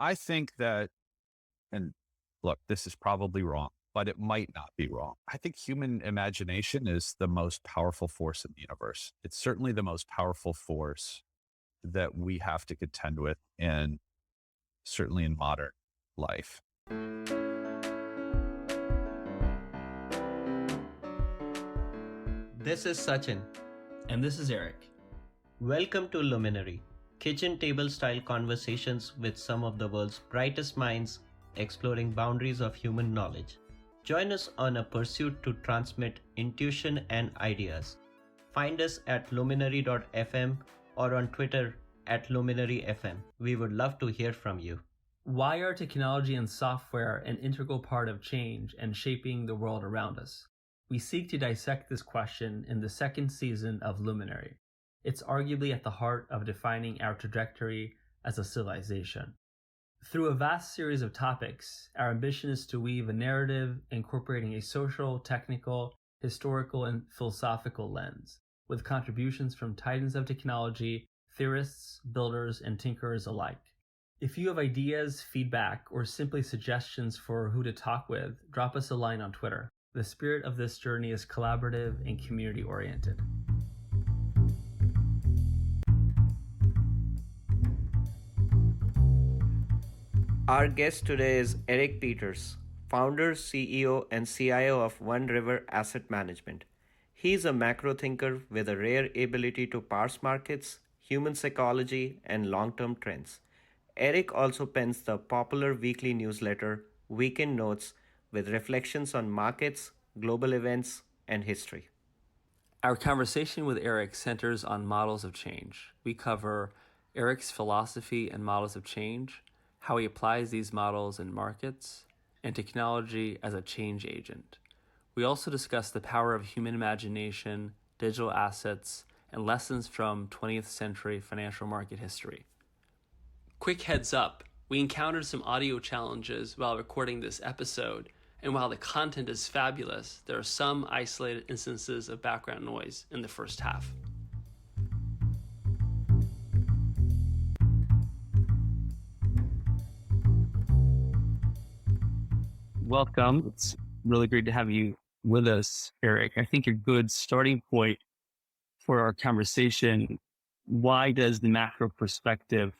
I think that, and look, this is probably wrong, but it might not be wrong. I think human imagination is the most powerful force in the universe. It's certainly the most powerful force that we have to contend with, and certainly in modern life. This is Sachin. And this is Eric. Welcome to Luminary, kitchen table style conversations with some of the world's brightest minds exploring boundaries of human knowledge. Join us on a pursuit to transmit intuition and ideas. Find us at luminary.fm or on Twitter at luminaryfm. We would love to hear from you. Why are technology and software an integral part of change and shaping the world around us? We seek to dissect this question in the second season of Luminary. It's arguably at the heart of defining our trajectory as a civilization. Through a vast series of topics, our ambition is to weave a narrative incorporating a social, technical, historical, and philosophical lens, with contributions from titans of technology, theorists, builders, and tinkerers alike. If you have ideas, feedback, or simply suggestions for who to talk with, drop us a line on Twitter. The spirit of this journey is collaborative and community-oriented. Our guest today is Eric Peters, founder, CEO, and CIO of One River Asset Management. He's a macro thinker with a rare ability to parse markets, human psychology, and long-term trends. Eric also pens the popular weekly newsletter Wknd Notes with reflections on markets, global events, and history. Our conversation with Eric centers on models of change. We cover Eric's philosophy and models of change, how he applies these models in markets, and technology as a change agent. We also discuss the power of human imagination, digital assets, and lessons from 20th century financial market history. Quick heads up, we encountered some audio challenges while recording this episode, and while the content is fabulous, there are some isolated instances of background noise in the first half. Welcome. It's really great to have you with us, Eric. I think a good starting point for our conversation, why does the macro perspective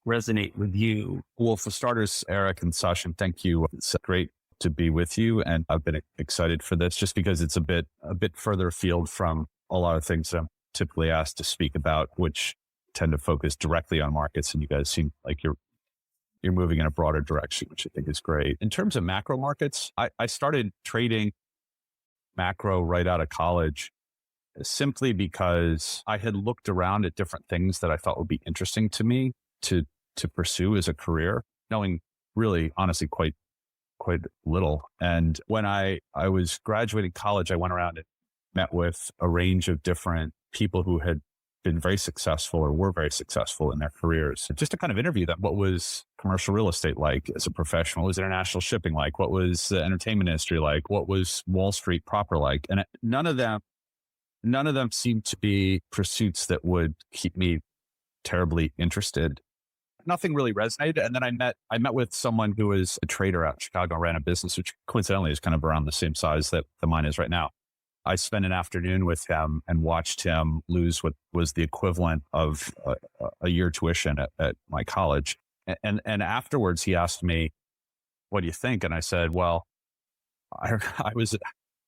resonate with you? Well, for starters, Eric and Sachin, thank you. It's great to be with you, and I've been excited for this just because it's a bit further afield from a lot of things that I'm typically asked to speak about, which tend to focus directly on markets, and you guys seem like you're moving in a broader direction, which I think is great. In terms of macro markets, I started trading macro right out of college simply because I had looked around at different things that I thought would be interesting to me to pursue as a career, knowing really, honestly, quite little. And when I was graduating college, I went around and met with a range of different people who had been very successful or were very successful in their careers, just to kind of interview them. What was commercial real estate like as a professional? What was international shipping like? What was the entertainment industry like? What was Wall Street proper like? And none of them seemed to be pursuits that would keep me terribly interested. Nothing really resonated. And then I met with someone who was a trader out in Chicago, ran a business, which coincidentally is kind of around the same size that the mine is right now. I spent an afternoon with him and watched him lose what was the equivalent of a year tuition at my college. And afterwards he asked me, "What do you think?" And I said, "Well, I was,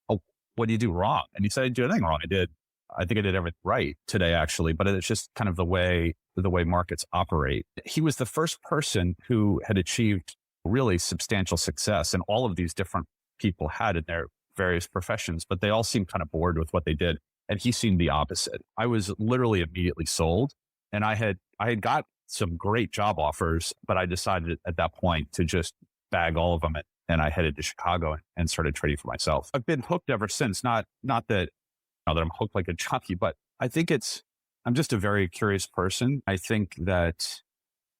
oh, what do you do wrong?" And he said, "I didn't do anything wrong. I think I did everything right today, actually, but it's just kind of the way markets operate." He was the first person who had achieved really substantial success, and all of these different people had in their various professions, but they all seemed kind of bored with what they did. And he seemed the opposite. I was literally immediately sold, and I had got some great job offers, but I decided at that point to just bag all of them. And I headed to Chicago and started trading for myself. I've been hooked ever since. Not that I'm hooked like a jockey, but I think I'm just a very curious person. I think that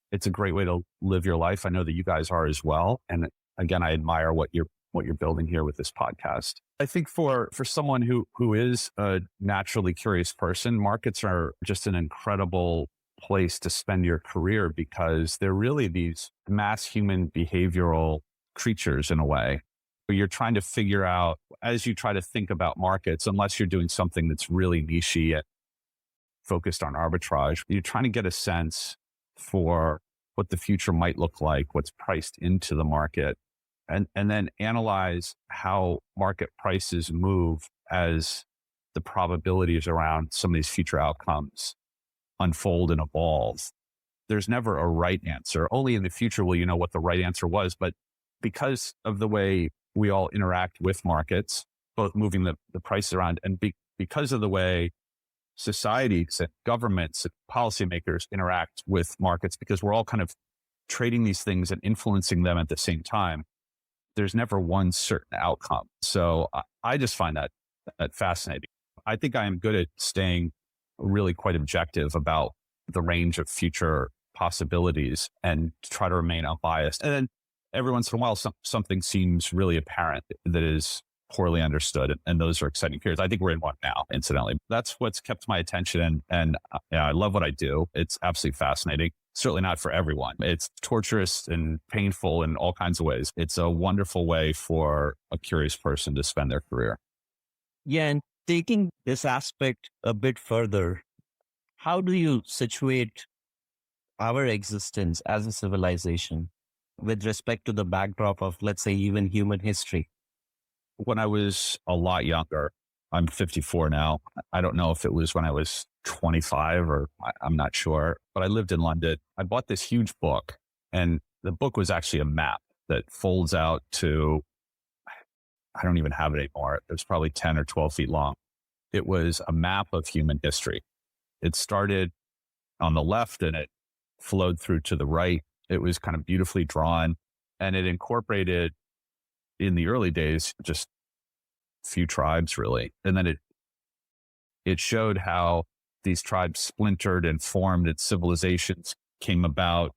it's a great way to live your life. I know that you guys are as well. And again, I admire what you're building here with this podcast. I think for someone who is a naturally curious person, markets are just an incredible place to spend your career because they're really these mass human behavioral creatures in a way. Where you're trying to figure out, as you try to think about markets, unless you're doing something that's really niche-y and focused on arbitrage, you're trying to get a sense for what the future might look like, what's priced into the market, and then analyze how market prices move as the probabilities around some of these future outcomes unfold and evolve. There's never a right answer. Only in the future will you know what the right answer was. But because of the way we all interact with markets, both moving the price around and because of the way societies and governments and policymakers interact with markets, because we're all kind of trading these things and influencing them at the same time, there's never one certain outcome. So I just find that fascinating. I think I am good at staying really quite objective about the range of future possibilities and try to remain unbiased. And then every once in a while, something seems really apparent that is poorly understood. And those are exciting periods. I think we're in one now, incidentally. That's what's kept my attention. And I love what I do. It's absolutely fascinating. Certainly not for everyone. It's torturous and painful in all kinds of ways. It's a wonderful way for a curious person to spend their career. Yeah. And taking this aspect a bit further, how do you situate our existence as a civilization with respect to the backdrop of, let's say, even human history? When I was a lot younger, I'm 54 now. I don't know if it was when I was 25 or I'm not sure, but I lived in London. I bought this huge book, and the book was actually a map that folds out to, I don't even have it anymore. It was probably 10 or 12 feet long. It was a map of human history. It started on the left and it flowed through to the right. It was kind of beautifully drawn, and it incorporated, in the early days, just a few tribes really. And then it showed how these tribes splintered and formed, and civilizations came about,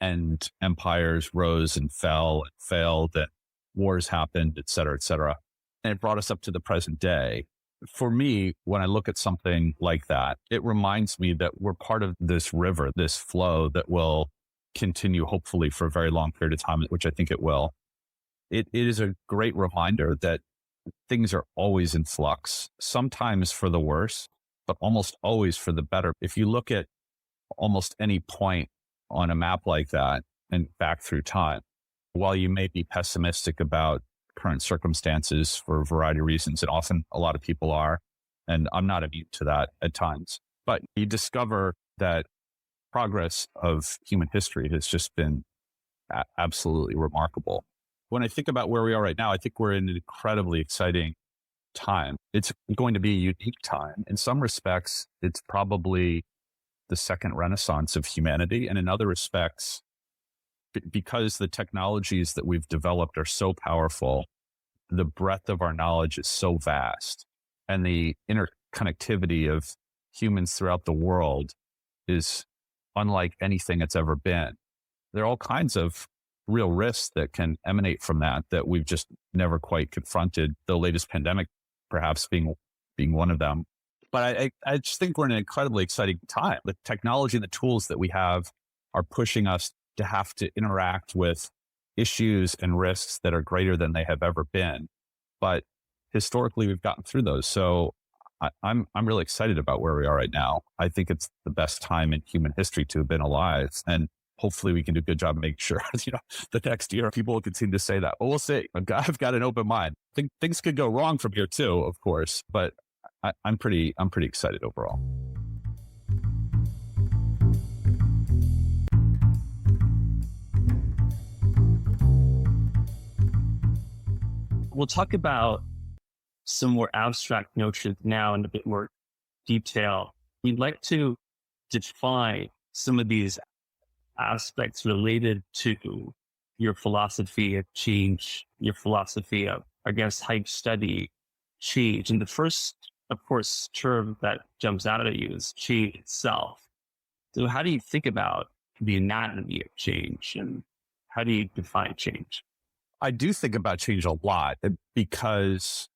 and empires rose and fell and failed, and wars happened, et cetera, et cetera. And it brought us up to the present day. For me, when I look at something like that, it reminds me that we're part of this river, this flow that will continue hopefully for a very long period of time, which I think it will. It is a great reminder that things are always in flux, sometimes for the worse, but almost always for the better. If you look at almost any point on a map like that and back through time, while you may be pessimistic about current circumstances for a variety of reasons, and often a lot of people are, and I'm not immune to that at times, but you discover that progress of human history has just been absolutely remarkable. When I think about where we are right now, I think we're in an incredibly exciting time. It's going to be a unique time. In some respects, it's probably the second renaissance of humanity. And in other respects, because the technologies that we've developed are so powerful, the breadth of our knowledge is so vast, and the interconnectivity of humans throughout the world is unlike anything that's ever been. There are all kinds of real risks that can emanate from that we've just never quite confronted, the latest pandemic perhaps being one of them. But I just think we're in an incredibly exciting time. The technology and the tools that we have are pushing us to have to interact with issues and risks that are greater than they have ever been. But historically, we've gotten through those. So I'm really excited about where we are right now. I think it's the best time in human history to have been alive. And hopefully we can do a good job of making sure, the next year people will continue to say that. But we'll see. I've got an open mind. I think things could go wrong from here too, of course, but I'm pretty excited overall. We'll talk about some more abstract notions now in a bit more detail. We'd like to define some of these aspects related to your philosophy of change, your philosophy of, I guess, how you study change. And the first, of course, term that jumps out at you is change itself. So how do you think about the anatomy of change, and how do you define change? I do think about change a lot because,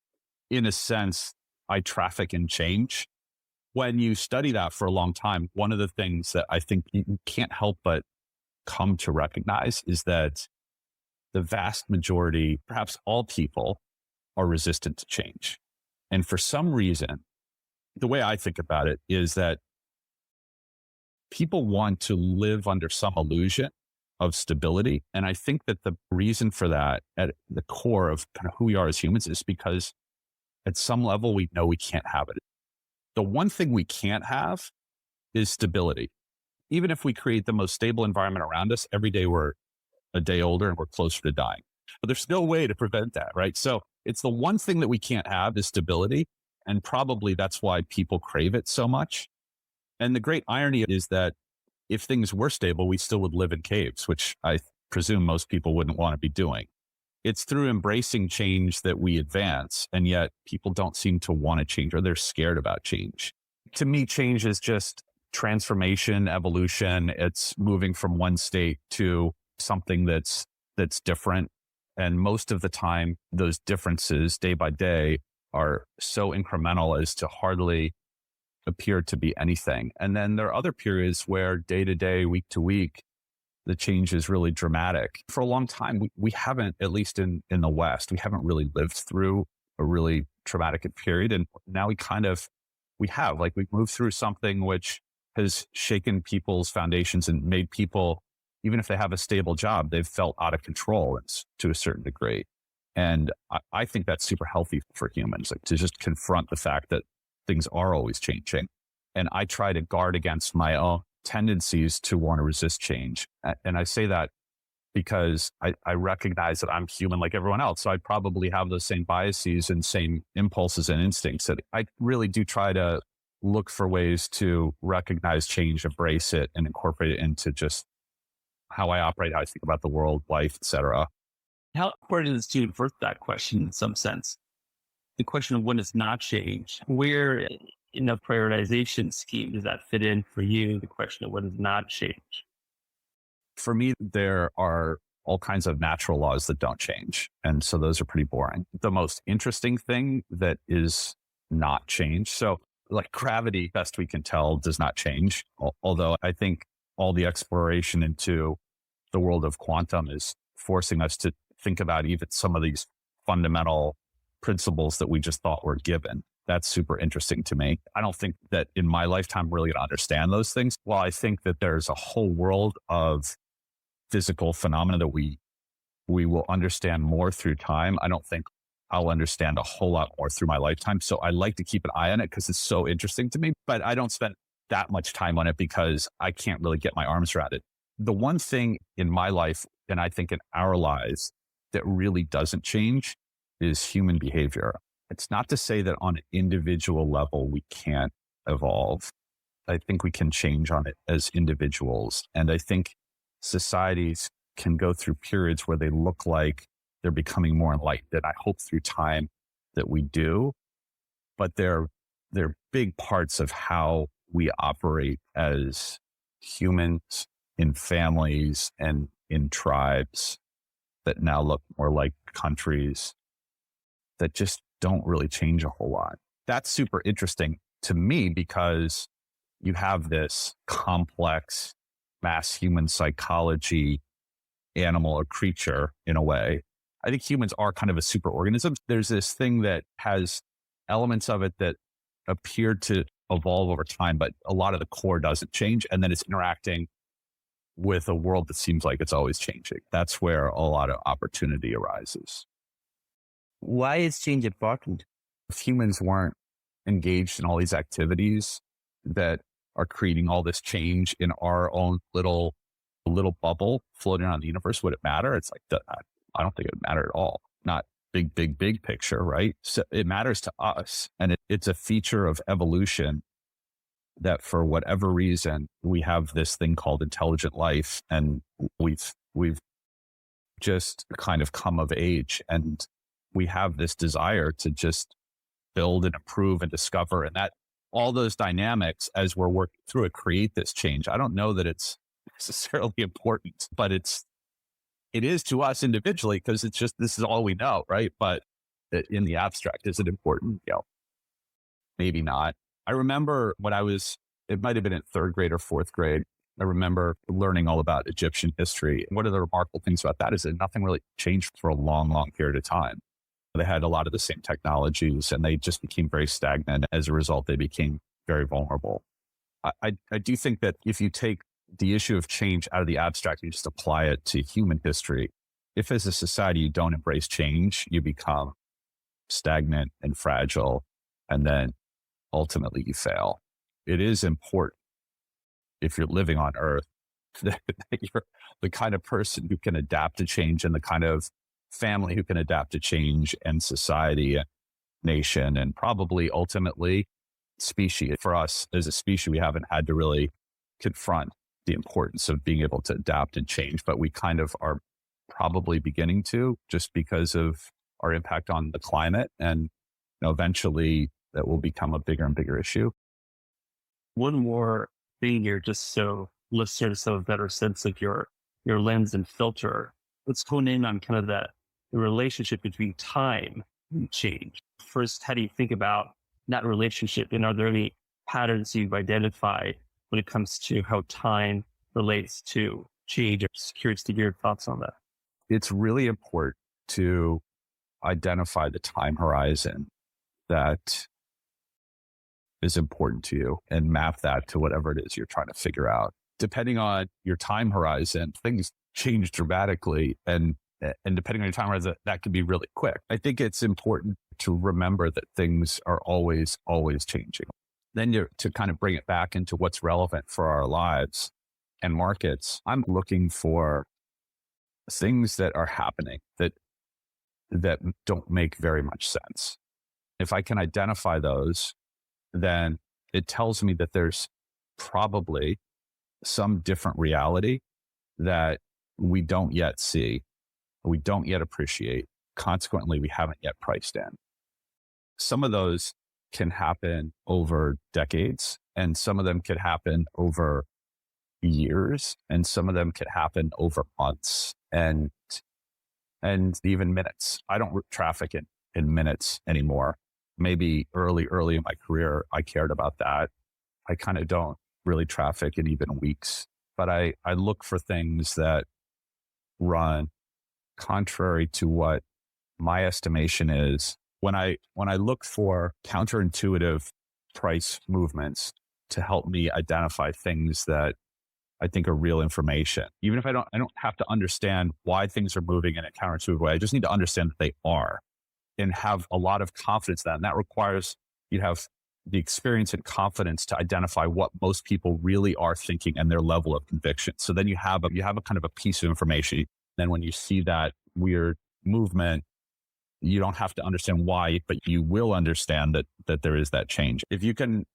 in a sense, I traffic in change. when you study that for a long time, one of the things that I think you can't help but come to recognize is that the vast majority, perhaps all people, are resistant to change. And for some reason, the way I think about it is that people want to live under some illusion of stability. And I think that the reason for that at the core of kind of who we are as humans is because at some level, we know we can't have it. The one thing we can't have is stability. Even if we create the most stable environment around us, every day we're a day older and we're closer to dying. But there's no way to prevent that, right? So it's the one thing that we can't have is stability. And probably that's why people crave it so much. And the great irony is that if things were stable, we still would live in caves, which I presume most people wouldn't want to be doing. It's through embracing change that we advance. And yet people don't seem to want to change or they're scared about change. To me, change is just transformation, evolution. It's moving from one state to something that's different. And most of the time, those differences day by day are so incremental as to hardly appear to be anything. And then there are other periods where day to day, week to week, the change is really dramatic. For a long time, we haven't, at least in the West, we haven't really lived through a really traumatic period. And now we have, like, we've moved through something which has shaken people's foundations and made people, even if they have a stable job, they've felt out of control to a certain degree. And I think that's super healthy for humans, like, to just confront the fact that things are always changing. And I try to guard against my own tendencies to want to resist change. And I say that because I recognize that I'm human like everyone else. So I probably have those same biases and same impulses and instincts that I really do try to look for ways to recognize change, embrace it, and incorporate it into just how I operate, how I think about the world, life, etc. How important is to invert that question in some sense? The question of when does not change? Where in the prioritization scheme does that fit in for you? The question of when does not change? For me, there are all kinds of natural laws that don't change. And so those are pretty boring. The most interesting thing that is not change. So like gravity, best we can tell, does not change. Although I think all the exploration into the world of quantum is forcing us to think about even some of these fundamental principles that we just thought were given. That's super interesting to me. I don't think that in my lifetime, I'm really going to understand those things. While I think that there's a whole world of physical phenomena that we will understand more through time, I don't think I'll understand a whole lot more through my lifetime. So I like to keep an eye on it because it's so interesting to me, but I don't spend that much time on it because I can't really get my arms around it. The one thing in my life, and I think in our lives, that really doesn't change is human behavior. It's not to say that on an individual level, we can't evolve. I think we can change on it as individuals. And I think societies can go through periods where they look like they're becoming more enlightened. And I hope through time that we do, but they're big parts of how we operate as humans in families and in tribes that now look more like countries that just don't really change a whole lot. That's super interesting to me because you have this complex mass human psychology animal or creature in a way. I think humans are kind of a super organism. There's this thing that has elements of it that appear to evolve over time, but a lot of the core doesn't change. And then it's interacting with a world that seems like it's always changing. That's where a lot of opportunity arises. Why is change important? If humans weren't engaged in all these activities that are creating all this change in our own little bubble floating around the universe, would it matter? It's like, I don't think it would matter at all. Not big picture, right? So it matters to us. And it's a feature of evolution that for whatever reason, we have this thing called intelligent life. And we've just kind of come of age. And we have this desire to just build and improve and discover. And that all those dynamics as we're working through it create this change. I don't know that it's necessarily important, but it is to us individually because it's just, this is all we know, right? But in the abstract, is it important? Maybe not. I remember when it might've been in third grade or fourth grade. I remember learning all about Egyptian history. One of the remarkable things about that is that nothing really changed for a long, long period of time. They had a lot of the same technologies and they just became very stagnant. As a result, they became very vulnerable. I do think that if you take the issue of change out of the abstract, you just apply it to human history. If as a society you don't embrace change, you become stagnant and fragile, and then ultimately you fail. It is important, if you're living on Earth, that you're the kind of person who can adapt to change and the kind of family who can adapt to change, and society, and nation, and probably ultimately species. For us as a species, we haven't had to really confront the importance of being able to adapt and change, but we kind of are probably beginning to, just because of our impact on the climate. And eventually that will become a bigger and bigger issue. One more thing here, just so listeners have a better sense of your lens and filter. Let's hone in on kind of the relationship between time and change. First, how do you think about that relationship? And are there any patterns you've identified when it comes to how time relates to change? I'm just curious to hear your thoughts on that. It's really important to identify the time horizon that is important to you and map that to whatever it is you're trying to figure out. Depending on your time horizon, things change dramatically, and depending on your time horizon, that can be really quick. I think it's important to remember that things are always, always changing. Then to kind of bring it back into what's relevant for our lives and markets, I'm looking for things that are happening that don't make very much sense. If I can identify those, then it tells me that there's probably some different reality that we don't yet see, we don't yet appreciate. Consequently, we haven't yet priced in. Some of those can happen over decades, and some of them could happen over years, and some of them could happen over months and even minutes. I don't traffic in minutes anymore. Maybe early in my career, I cared about that. I kind of don't really traffic in even weeks, but I look for things that run contrary to what my estimation is. When I look for counterintuitive price movements to help me identify things that I think are real information, even if I don't have to understand why things are moving in a counterintuitive way. I just need to understand that they are and have a lot of confidence in that. And that requires you have the experience and confidence to identify what most people really are thinking and their level of conviction. So then you have a kind of a piece of information. Then when you see that weird movement, you don't have to understand why, but you will understand that there is that change. If you can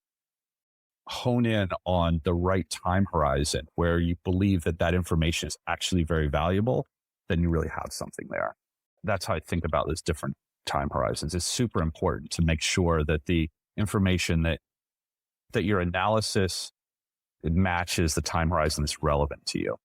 hone in on the right time horizon where you believe that information is actually very valuable, then you really have something there. That's how I think about those different time horizons. It's super important to make sure that the information that your analysis, it matches the time horizon that's relevant to you.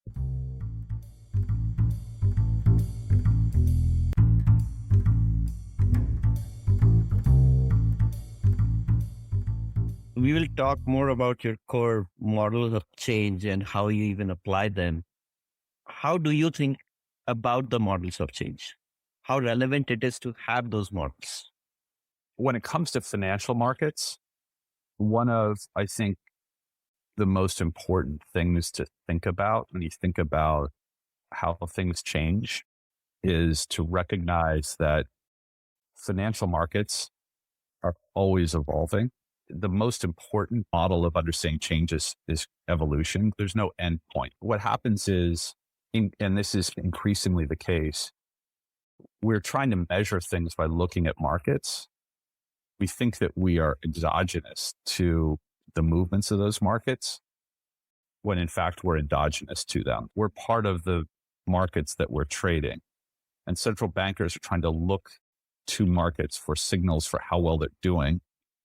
We will talk more about your core models of change and how you even apply them. How do you think about the models of change? How relevant it is to have those models? When it comes to financial markets, one of, I think, the most important things to think about when you think about how things change is to recognize that financial markets are always evolving. The most important model of understanding changes is evolution. There's no end point. What happens is, and this is increasingly the case, we're trying to measure things by looking at markets. We think that we are exogenous to the movements of those markets, when in fact we're endogenous to them. We're part of the markets that we're trading. And central bankers are trying to look to markets for signals for how well they're doing.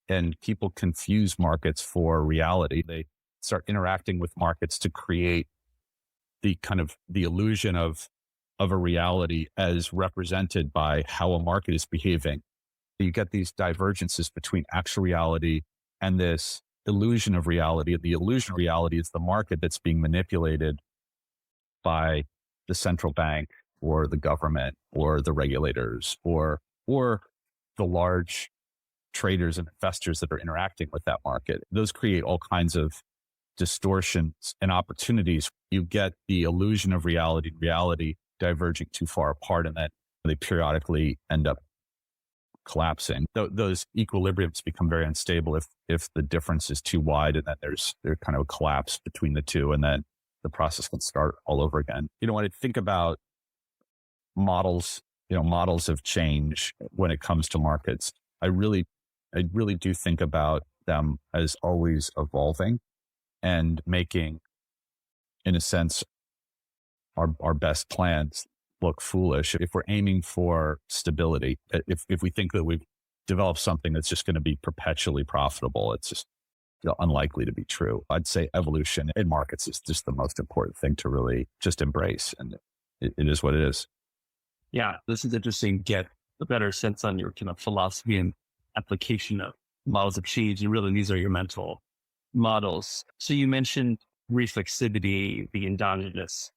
And people confuse markets for reality. They start interacting with markets to create the kind of the illusion of a reality as represented by how a market is behaving. You get these divergences between actual reality and this illusion of reality. The illusion of reality is the market that's being manipulated by the central bank or the government or the regulators or the large traders and investors that are interacting with that market. Those create all kinds of distortions and opportunities. You get the illusion of reality diverging too far apart, and then they periodically end up collapsing. Those equilibriums become very unstable if the difference is too wide, and then there's kind of a collapse between the two, and then the process can start all over again. When I think about models, models of change when it comes to markets, I really do think about them as always evolving and making, in a sense, our best plans look foolish if we're aiming for stability. If we think that we've developed something that's just going to be perpetually profitable, it's just unlikely to be true. I'd say evolution in markets is just the most important thing to really just embrace, and it is what it is. Yeah, this is interesting. Get a better sense on your kind of philosophy and application of models of change. And really, these are your mental models. So you mentioned reflexivity, the endogenous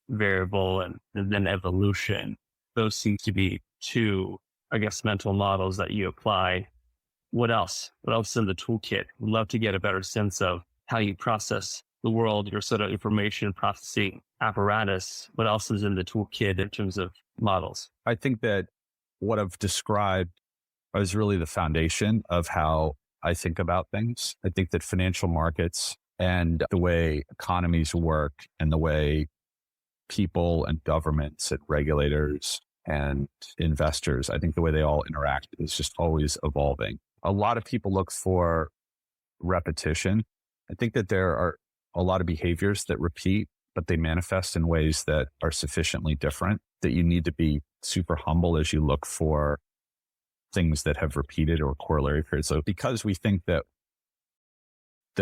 variable, and then evolution. Those seem to be two, I guess, mental models that you apply. What else? What else is in the toolkit? We'd love to get a better sense of how you process the world, your sort of information processing apparatus. What else is in the toolkit in terms of models? I think that what I've described is really the foundation of how I think about things. I think that financial markets and the way economies work and the way people and governments and regulators and investors, I think the way they all interact is just always evolving. A lot of people look for repetition. I think that there are a lot of behaviors that repeat, but they manifest in ways that are sufficiently different that you need to be super humble as you look for things that have repeated or corollary periods. So because we think that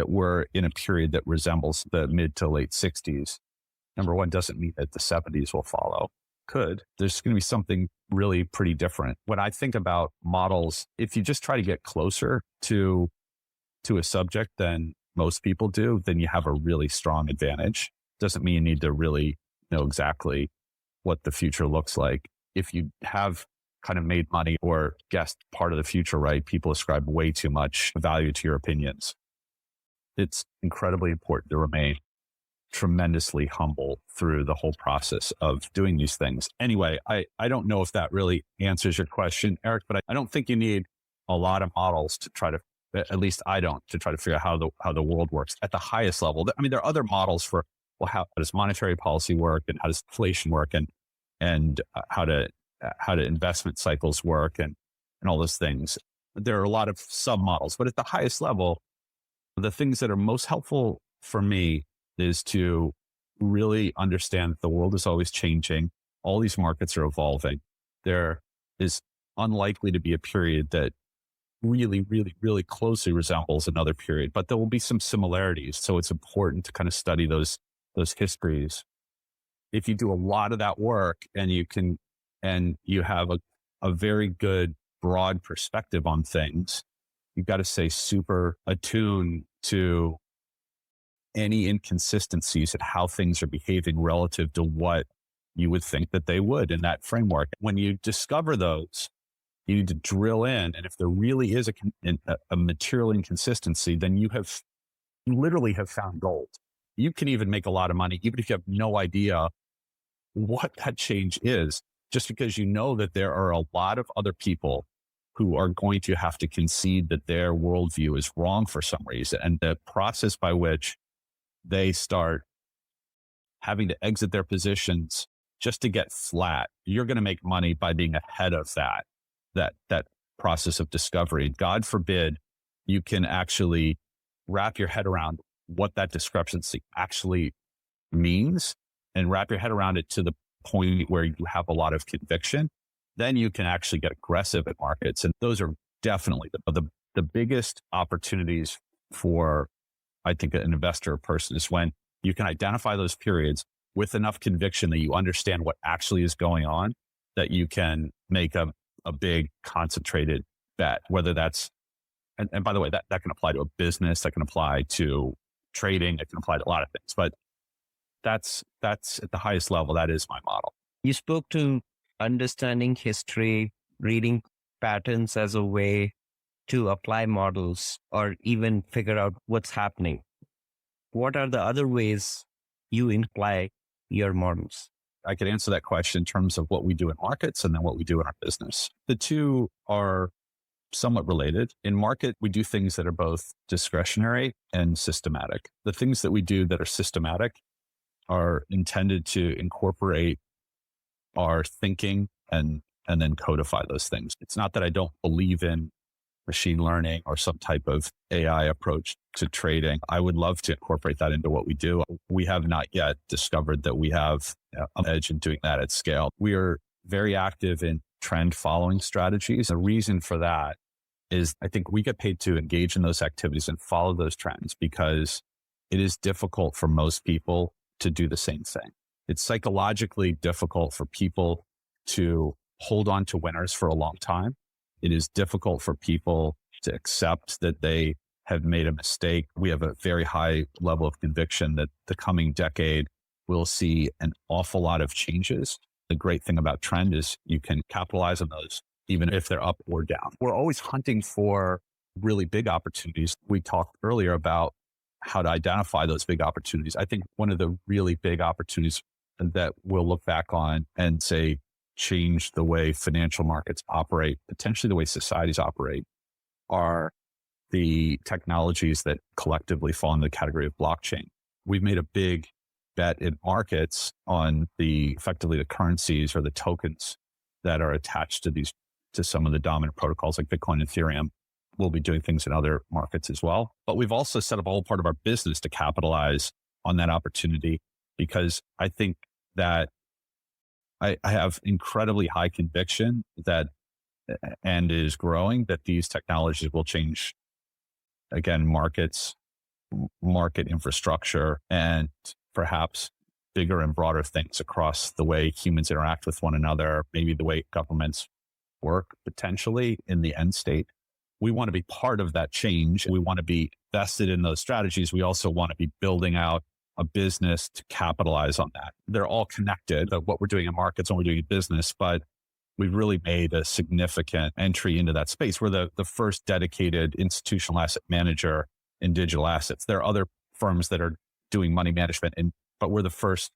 we're in a period that resembles the mid to late 60s, number one, doesn't mean that the 70s will follow. Could. There's going to be something really pretty different. When I think about models, if you just try to get closer to a subject than most people do, then you have a really strong advantage. Doesn't mean you need to really know exactly what the future looks like. If you have kind of made money or guessed part of the future right, people ascribe way too much value to your opinions. It's incredibly important to remain tremendously humble through the whole process of doing these things. Anyway, I don't know if that really answers your question, Eric, but I don't think you need a lot of models to try to, at least I don't, to try to figure out how the world works at the highest level. I mean, there are other models for, well, how does monetary policy work and how does inflation work and how do investment cycles work and all those things. There are a lot of sub models, but at the highest level, the things that are most helpful for me is to really understand that the world is always changing. All these markets are evolving. There is unlikely to be a period that really, really, really closely resembles another period, but there will be some similarities. So it's important to kind of study those histories. If you do a lot of that work and you have a very good broad perspective on things, you've got to stay super attuned to any inconsistencies at how things are behaving relative to what you would think that they would in that framework. When you discover those, you need to drill in. And if there really is a material inconsistency, then you literally have found gold. You can even make a lot of money, even if you have no idea what that change is, just because you know that there are a lot of other people who are going to have to concede that their worldview is wrong for some reason. And the process by which they start having to exit their positions just to get flat, you're going to make money by being ahead of that process of discovery. God forbid you can actually wrap your head around what that discrepancy actually means and wrap your head around it to the point where you have a lot of conviction. Then you can actually get aggressive at markets. And those are definitely the biggest opportunities for, I think, an investor or person is when you can identify those periods with enough conviction that you understand what actually is going on, that you can make a big concentrated bet, whether that's and by the way, that can apply to a business, that can apply to trading, it can apply to a lot of things, but that's at the highest level. That is my model. You spoke to understanding history, reading patterns as a way to apply models or even figure out what's happening. What are the other ways you imply your models? I could answer that question in terms of what we do in markets and then what we do in our business. The two are somewhat related. In market, we do things that are both discretionary and systematic. The things that we do that are systematic are intended to incorporate our thinking and then codify those things. It's not that I don't believe in machine learning or some type of AI approach to trading. I would love to incorporate that into what we do. We have not yet discovered that we have an edge in doing that at scale. We are very active in trend following strategies. The reason for that is I think we get paid to engage in those activities and follow those trends because it is difficult for most people to do the same thing. It's psychologically difficult for people to hold on to winners for a long time. It is difficult for people to accept that they have made a mistake. We have a very high level of conviction that the coming decade will see an awful lot of changes. The great thing about trend is you can capitalize on those, even if they're up or down. We're always hunting for really big opportunities. We talked earlier about how to identify those big opportunities. I think one of the really big opportunities that we'll look back on and say change the way financial markets operate, potentially the way societies operate, are the technologies that collectively fall in the category of blockchain. We've made a big bet in markets on effectively the currencies or the tokens that are attached to some of the dominant protocols like Bitcoin and Ethereum. We'll be doing things in other markets as well. But we've also set up a whole part of our business to capitalize on that opportunity because I think that I have incredibly high conviction that, and is growing, that these technologies will change, again, markets, market infrastructure, and perhaps bigger and broader things across the way humans interact with one another, maybe the way governments work potentially in the end state. We want to be part of that change. We want to be vested in those strategies. We also want to be building out a business to capitalize on that. They're all connected, what we're doing in markets and what we're doing in business, but we've really made a significant entry into that space. We're the first dedicated institutional asset manager in digital assets. There are other firms that are doing money management, but we're the first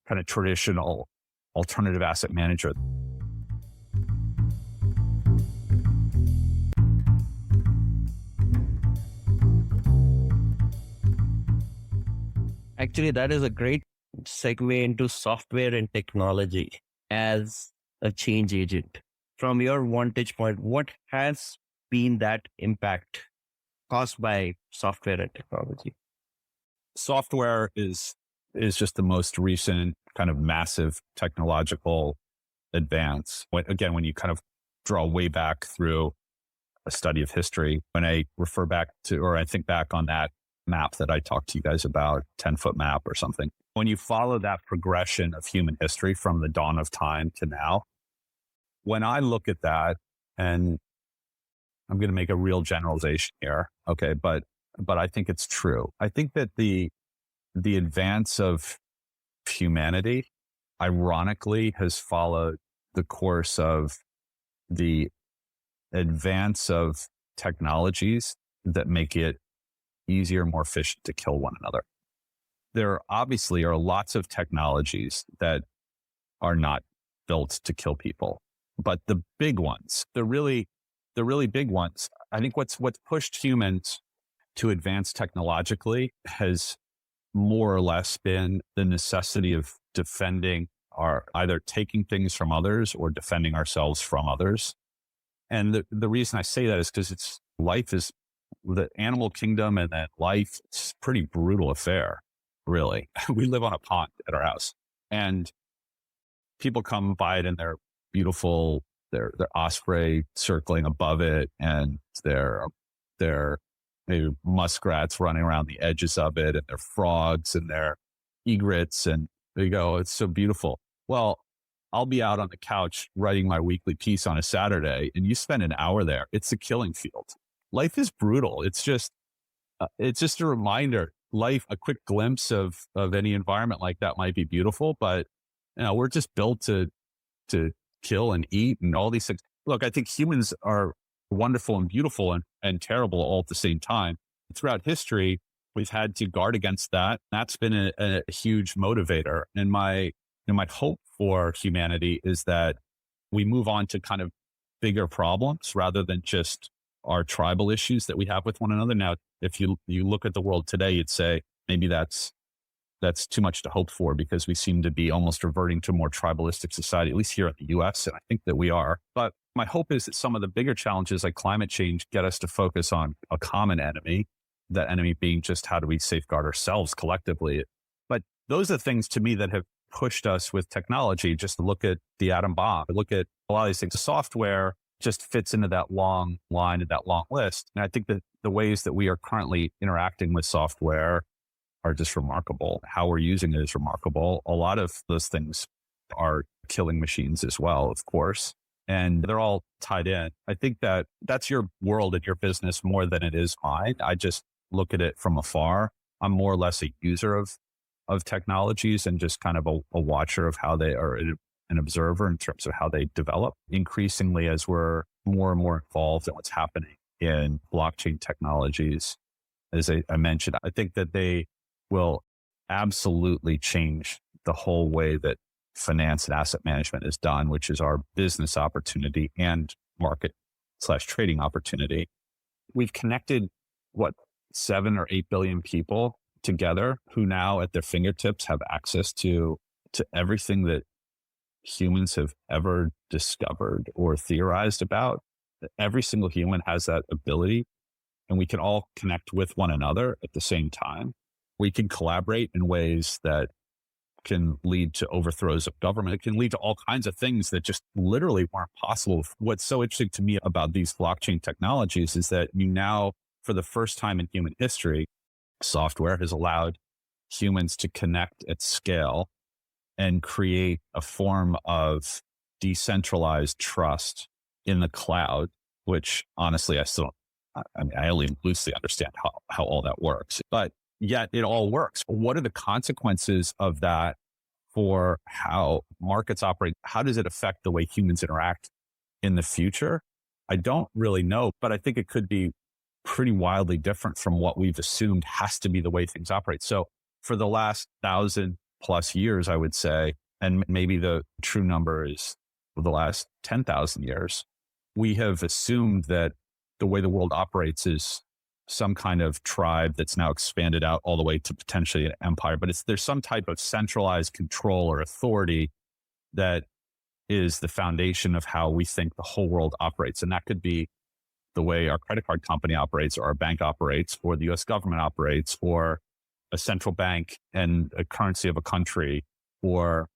kind of traditional alternative asset manager. Actually, that is a great segue into software and technology as a change agent. From your vantage point, what has been that impact caused by software and technology? Software is just the most recent kind of massive technological advance. When you kind of draw way back through a study of history, when I refer back to, or I think back on that map that I talked to you guys about, 10-foot map or something. When you follow that progression of human history from the dawn of time to now, when I look at that, and I'm going to make a real generalization here, okay, but I think it's true. I think that the advance of humanity, ironically, has followed the course of the advance of technologies that make it easier, more efficient to kill one another. There obviously are lots of technologies that are not built to kill people, but the big ones, the really big ones, I think what's pushed humans to advance technologically has more or less been the necessity of defending either taking things from others or defending ourselves from others. And the reason I say that is because life is the animal kingdom, and then life is a pretty brutal affair, really. We live on a pond at our house, and people come by it in their beautiful, their osprey circling above it, and their maybe muskrats running around the edges of it, and their frogs and their egrets, and they go, it's so beautiful. Well, I'll be out on the couch writing my weekly piece on a Saturday, and you spend an hour there. It's a killing field. life is brutal. It's just a reminder. Life, a quick glimpse of any environment like that might be beautiful, but we're just built to kill and eat and all these things. Look, I think humans are wonderful and beautiful and terrible all at the same time. Throughout history, we've had to guard against that. That's been a huge motivator. And my hope for humanity is that we move on to kind of bigger problems rather than just our tribal issues that we have with one another. Now, if you look at the world today, you'd say maybe that's too much to hope for, because we seem to be almost reverting to a more tribalistic society, at least here in the US. And I think that we are. But my hope is that some of the bigger challenges like climate change get us to focus on a common enemy, that enemy being just how do we safeguard ourselves collectively. But those are things to me that have pushed us with technology. Just look at the atom bomb, look at a lot of these things. The software just fits into that long line and that long list. And I think that the ways that we are currently interacting with software are just remarkable. How we're using it is remarkable. A lot of those things are killing machines as well, of course, and they're all tied in. I think that that's your world and your business more than it is mine. I just look at it from afar. I'm more or less a user of technologies and just kind of a watcher of how they are, an observer in terms of how they develop. Increasingly, as we're more and more involved in what's happening in blockchain technologies, as I mentioned, I think that they will absolutely change the whole way that finance and asset management is done, which is our business opportunity and market/trading opportunity. We've connected 7 or 8 billion people together who now at their fingertips have access to everything that humans have ever discovered or theorized about. Every single human has that ability, and we can all connect with one another at the same time. We can collaborate in ways that can lead to overthrows of government. It can lead to all kinds of things that just literally weren't possible. What's so interesting to me about these blockchain technologies is that you now, for the first time in human history, software has allowed humans to connect at scale and create a form of decentralized trust in the cloud, which honestly, I only loosely understand how all that works, but yet it all works. What are the consequences of that for how markets operate? How does it affect the way humans interact in the future? I don't really know, but I think it could be pretty wildly different from what we've assumed has to be the way things operate. So for the last 1,000+ years, I would say, and maybe the true number is the last 10,000 years, we have assumed that the way the world operates is some kind of tribe that's now expanded out all the way to potentially an empire. But there's some type of centralized control or authority that is the foundation of how we think the whole world operates. And that could be the way our credit card company operates, or our bank operates, or the US government operates, or a central bank and a currency of a country, or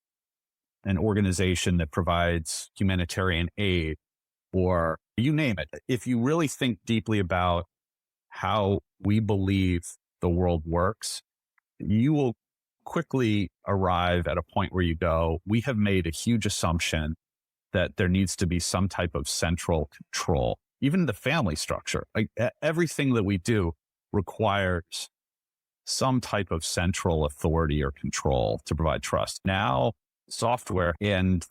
an organization that provides humanitarian aid, or you name it. If you really think deeply about how we believe the world works, you will quickly arrive at a point where you go, we have made a huge assumption that there needs to be some type of central control. Even the family structure, like everything that we do requires some type of central authority or control to provide trust. Now, software and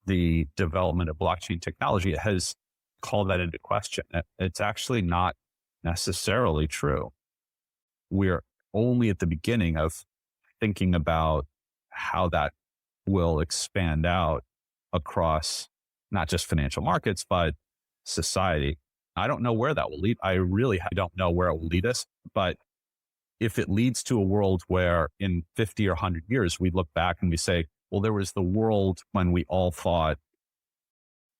the development of blockchain technology has called that into question. It's actually not necessarily true. We're only at the beginning of thinking about how that will expand out across not just financial markets, but society. I don't know where that will lead. I really don't know where it will lead us. But if it leads to a world where in 50 or 100 years, we look back and we say, well, there was the world when we all thought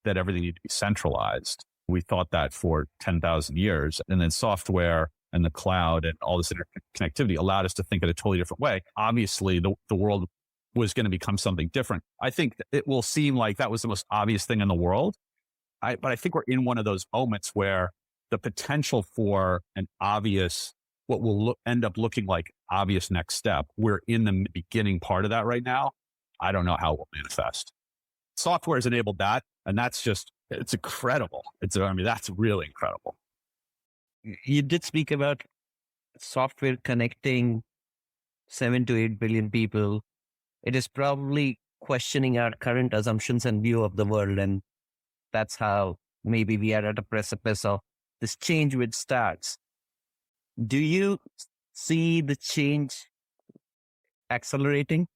that everything needed to be centralized. We thought that for 10,000 years. And then software and the cloud and all this interconnectivity allowed us to think in a totally different way. Obviously, the world was going to become something different. I think it will seem like that was the most obvious thing in the world. But I think we're in one of those moments where the potential for an obvious, what will end up looking like obvious next step, we're in the beginning part of that right now. I don't know how it will manifest. Software has enabled that. And that's just, it's incredible. That's really incredible. You did speak about software connecting 7 to 8 billion people. It is probably questioning our current assumptions and view of the world. And that's how maybe we are at a precipice of this change which starts. Do you see the change accelerating?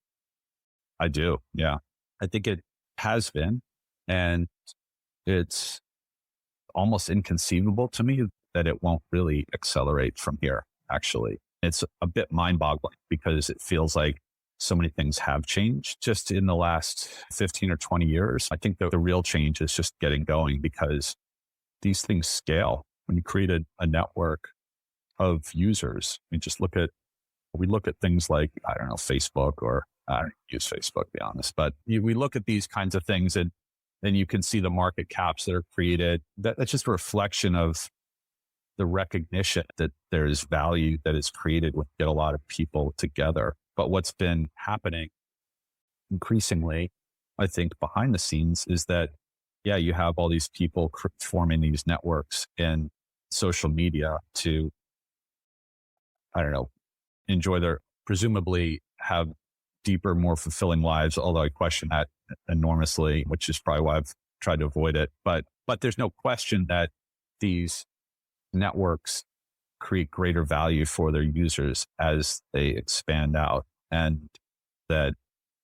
I do. Yeah. I think it has been. And it's almost inconceivable to me that it won't really accelerate from here, actually. It's a bit mind boggling because it feels like so many things have changed just in the last 15 or 20 years. I think the real change is just getting going because these things scale. When you create a network of users, we look at things like, I don't know, Facebook, or I don't use Facebook, to be honest, but we look at these kinds of things and then you can see the market caps that are created. That's just a reflection of the recognition that there is value that is created when you get a lot of people together. But what's been happening increasingly, I think, behind the scenes is that, yeah, you have all these people forming these networks in social media to, I don't know, enjoy presumably have deeper, more fulfilling lives, although I question that enormously, which is probably why I've tried to avoid it. But there's no question that these networks create greater value for their users as they expand out, and that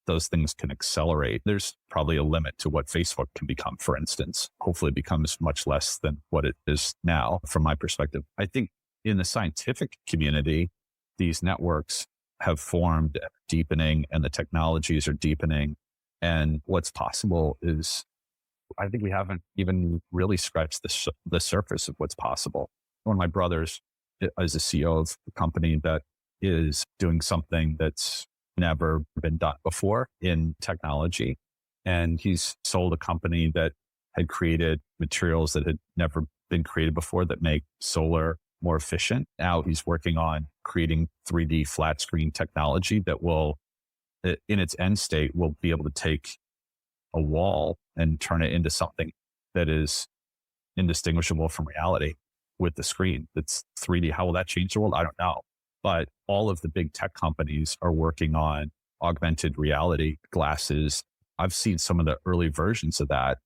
those things can accelerate. There's probably a limit to what Facebook can become, for instance. Hopefully it becomes much less than what it is now, from my perspective. I think in the scientific community, these networks have formed, deepening, and the technologies are deepening. And what's possible is, I think we haven't even really scratched the surface of what's possible. One of my brothers is a CEO of a company that is doing something that's never been done before in technology. And he's sold a company that had created materials that had never been created before that make solar more efficient. Now he's working on creating 3D flat screen technology that will, in its end state, will be able to take a wall and turn it into something that is indistinguishable from reality with the screen. That's 3D. How will that change the world? I don't know. But all of the big tech companies are working on augmented reality glasses. I've seen some of the early versions of that.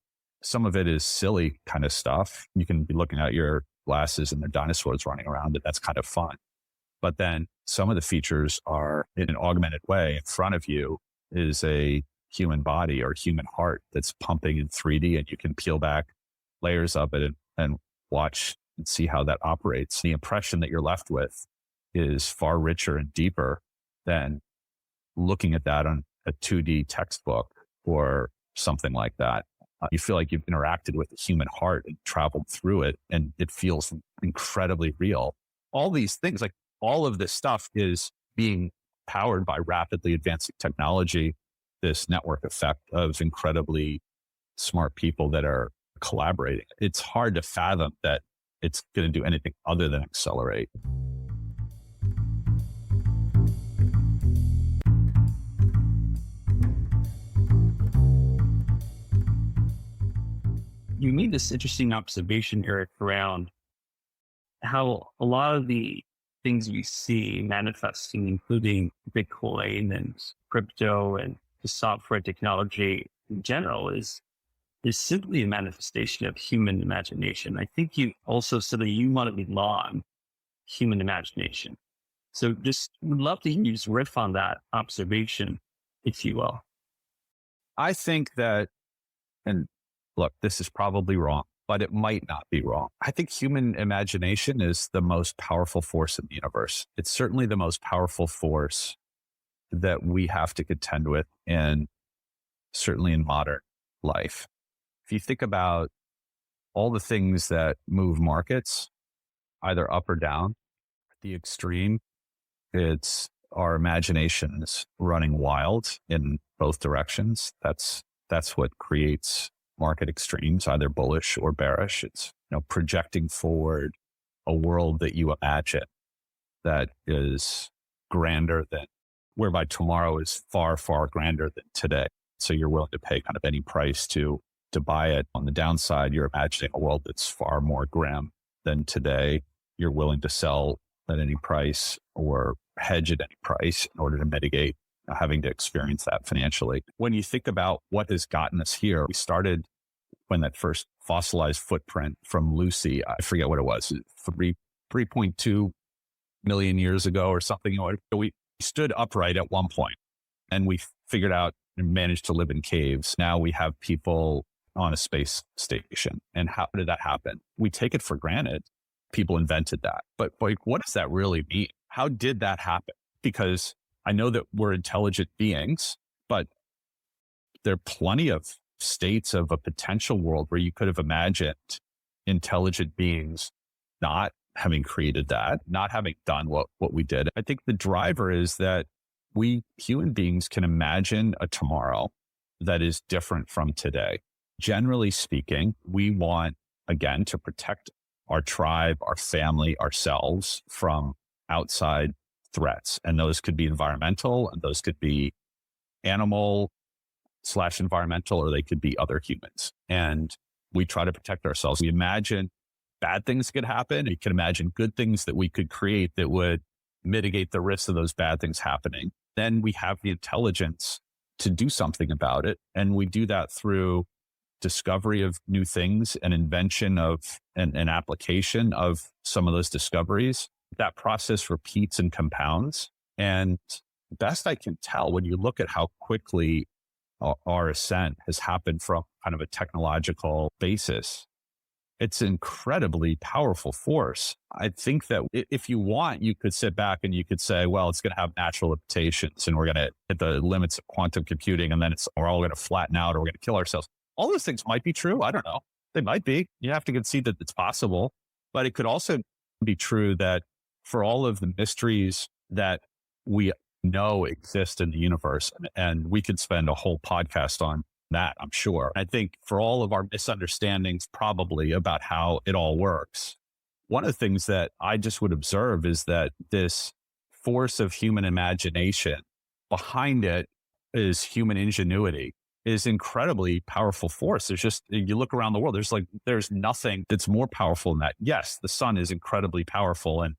Some of it is silly kind of stuff. You can be looking at your glasses and the dinosaurs running around, and that's kind of fun. But then some of the features are in an augmented way. In front of you is a human body or human heart that's pumping in 3D, and you can peel back layers of it and watch and see how that operates. The impression that you're left with is far richer and deeper than looking at that on a 2D textbook or something like that. You feel like you've interacted with the human heart and traveled through it, and it feels incredibly real. All these things, like all of this stuff, is being powered by rapidly advancing technology, this network effect of incredibly smart people that are collaborating. It's hard to fathom that it's going to do anything other than accelerate. You made this interesting observation, Eric, around how a lot of the things we see manifesting, including Bitcoin and crypto and the software technology in general, is simply a manifestation of human imagination. I think you also said that you want to belong human imagination. So just would love to hear you just riff on that observation, if you will. I think that, and look, this is probably wrong, but it might not be wrong. I think human imagination is the most powerful force in the universe. It's certainly the most powerful force that we have to contend with, and certainly in modern life. If you think about all the things that move markets, either up or down, at the extreme, it's our imaginations running wild in both directions. That's what creates market extremes, either bullish or bearish. It's, projecting forward a world that you imagine that is grander than, whereby tomorrow is far, far grander than today. So you're willing to pay kind of any price to buy it. On the downside, you're imagining a world that's far more grim than today. you're willing to sell at any price or hedge at any price in order to mitigate having to experience that financially. When you think about what has gotten us here, we started when that first fossilized footprint from Lucy, I forget what it was, 3.2 million years ago or something. We stood upright at one point and we figured out and managed to live in caves. Now we have people on a space station. And how did that happen? We take it for granted. People invented that. But what does that really mean? How did that happen? Because I know that we're intelligent beings, but there are plenty of states of a potential world where you could have imagined intelligent beings not having created that, not having done what we did. I think the driver is that we human beings can imagine a tomorrow that is different from today. Generally speaking, we want, again, to protect our tribe, our family, ourselves from outside threats. And those could be environmental, and those could be animal/environmental, or they could be other humans. And we try to protect ourselves. We imagine bad things could happen. You can imagine good things that we could create that would mitigate the risks of those bad things happening. Then we have the intelligence to do something about it. And we do that through discovery of new things and invention of an application of some of those discoveries. That process repeats and compounds. And best I can tell, when you look at how quickly our ascent has happened from kind of a technological basis, it's an incredibly powerful force. I think that if you want, you could sit back and you could say, well, it's going to have natural limitations and we're going to hit the limits of quantum computing and then we're all going to flatten out or we're going to kill ourselves. All those things might be true. I don't know. They might be. You have to concede that it's possible. But it could also be true that for all of the mysteries that we know exist in the universe, and we could spend a whole podcast on that, I'm sure. I think for all of our misunderstandings, probably about how it all works, one of the things that I just would observe is that this force of human imagination, behind it is human ingenuity, is incredibly powerful force. There's just, you look around the world, there's nothing that's more powerful than that. Yes, the sun is incredibly powerful and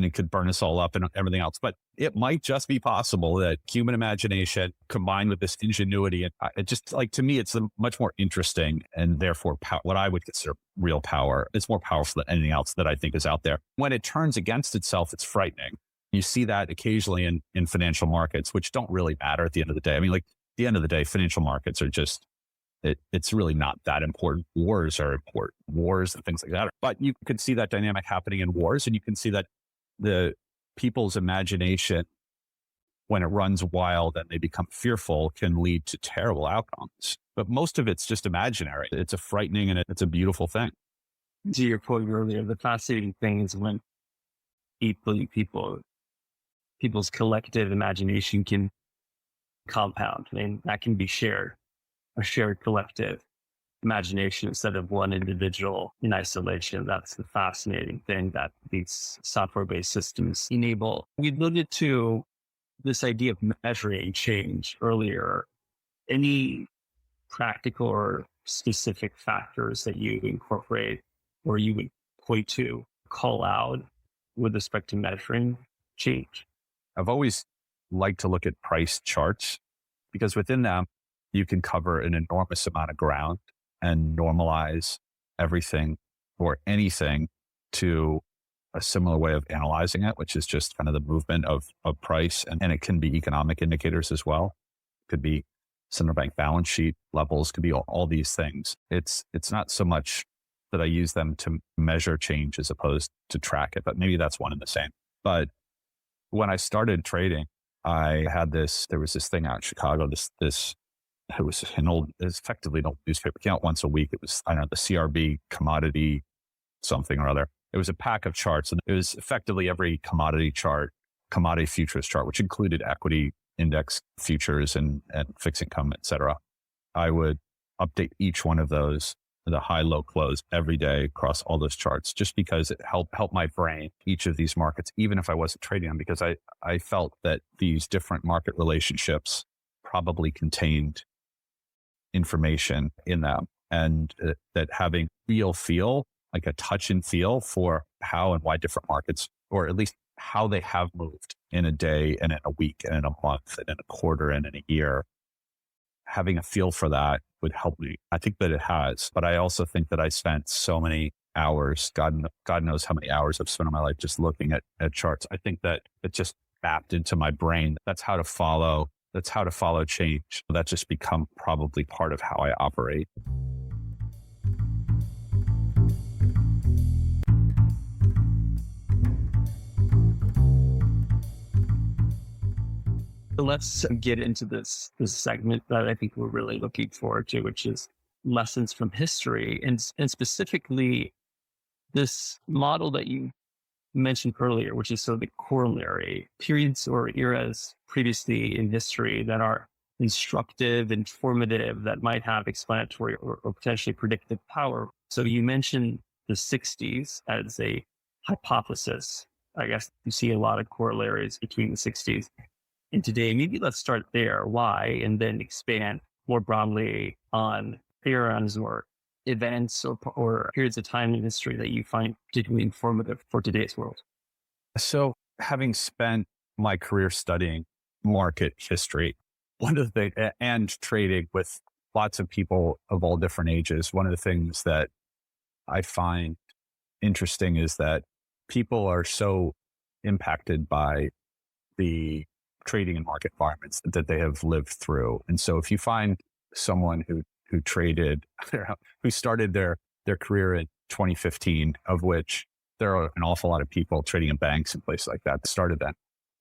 it could burn us all up and everything else. But it might just be possible that human imagination combined with this ingenuity, and it just, like, to me, it's much more interesting and therefore what I would consider real power. It's more powerful than anything else that I think is out there. When it turns against itself, it's frightening. You see that occasionally in financial markets, which don't really matter at the end of the day. I mean, like, at the end of the day, financial markets are just, it's really not that important. Wars are important, wars and things like that. But you can see that dynamic happening in wars, and you can see that the people's imagination, when it runs wild and they become fearful, can lead to terrible outcomes. But most of it's just imaginary. It's a frightening and it's a beautiful thing. To your point earlier, the fascinating thing is when people's collective imagination can compound, and that can be shared, a shared collective imagination instead of one individual in isolation. That's the fascinating thing that these software-based systems enable. We alluded to this idea of measuring change earlier. Any practical or specific factors that you incorporate or you would point to, call out with respect to measuring change? I've always liked to look at price charts because within them, you can cover an enormous amount of ground and normalize everything or anything to a similar way of analyzing it, which is just kind of the movement of price. And it can be economic indicators as well. It could be central bank balance sheet levels, could be all these things. It's not so much that I use them to measure change as opposed to track it, but maybe that's one and the same. But when I started trading, there was this thing out in Chicago, it was effectively an old newspaper. It came out once a week. It was, I don't know, the CRB commodity something or other. It was a pack of charts, and it was effectively every commodity chart, commodity futures chart, which included equity index futures and fixed income, et cetera. I would update each one of those, the high, low, close every day across all those charts, just because it helped my brain, each of these markets, even if I wasn't trading them, because I felt that these different market relationships probably contained information in them, and that having real feel like a touch and feel for how and why different markets, or at least how they have moved in a day and in a week and in a month and in a quarter and in a year. Having a feel for that would help me. I think that it has, but I also think that I spent so many hours, God knows how many hours I've spent in my life just looking at charts. I think that it just mapped into my brain. That's how to follow change. That just become probably part of how I operate. So let's get into this segment that I think we're really looking forward to, which is lessons from history, and specifically this model that you mentioned earlier, which is the corollary periods or eras previously in history that are instructive, informative, that might have explanatory or potentially predictive power. So you mentioned the 60s as a hypothesis. I guess you see a lot of corollaries between the 60s and today. Maybe let's start there. Why? And then expand more broadly on eras or events or periods of time in history that you find particularly informative for today's world. So having spent my career studying market history, one of the things, and trading with lots of people of all different ages, one of the things that I find interesting is that people are so impacted by the trading and market environments that they have lived through. And so if you find someone who traded, who started their career in 2015, of which there are an awful lot of people trading in banks and places like that started then,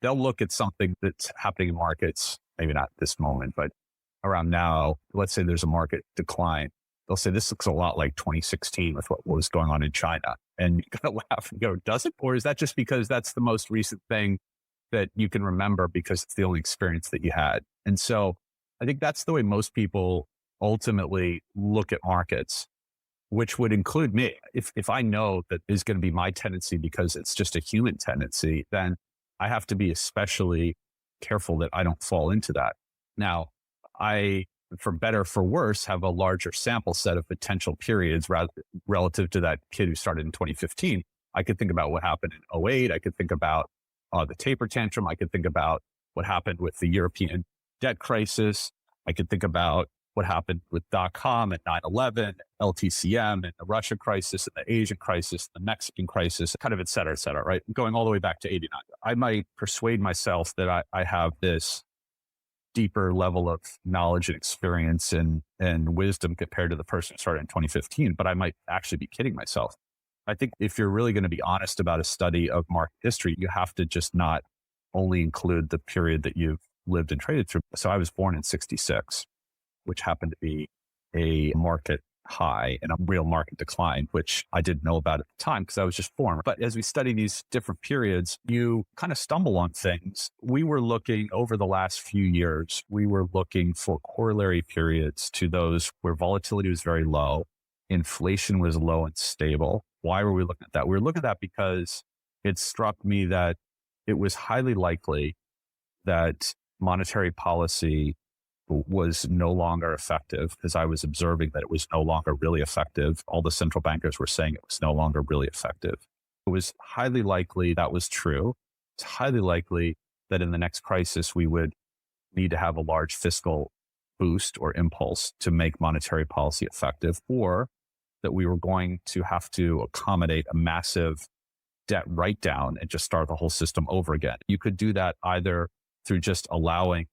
they'll look at something that's happening in markets, maybe not this moment, but around now. Let's say there's a market decline. They'll say, this looks a lot like 2016 with what was going on in China. And you gotta laugh and go, does it? Or is that just because that's the most recent thing that you can remember because it's the only experience that you had? And so I think that's the way most people ultimately look at markets, which would include me. If I know that is going to be my tendency because it's just a human tendency, then I have to be especially careful that I don't fall into that. Now, I, for better, for worse, have a larger sample set of potential periods relative to that kid who started in 2015. I could think about what happened in '08. I could think about the taper tantrum. I could think about what happened with the European debt crisis. I could think about what happened with .com and 9/11, LTCM and the Russia crisis and the Asian crisis, the Mexican crisis, kind of et cetera, right? Going all the way back to '89. I might persuade myself that I have this deeper level of knowledge and experience and wisdom compared to the person who started in 2015, but I might actually be kidding myself. I think if you're really going to be honest about a study of market history, you have to just not only include the period that you've lived and traded through. So I was born in '66, which happened to be a market high and a real market decline, which I didn't know about at the time because I was just born. But as we study these different periods, you kind of stumble on things. We were looking over the last few years, we were looking for corollary periods to those where volatility was very low, inflation was low and stable. Why were we looking at that? We were looking at that because it struck me that it was highly likely that monetary policy was no longer effective, because I was observing that it was no longer really effective. All the central bankers were saying it was no longer really effective. It was highly likely that was true. It's highly likely that in the next crisis, we would need to have a large fiscal boost or impulse to make monetary policy effective, or that we were going to have to accommodate a massive debt write down and just start the whole system over again. You could do that either through just allowing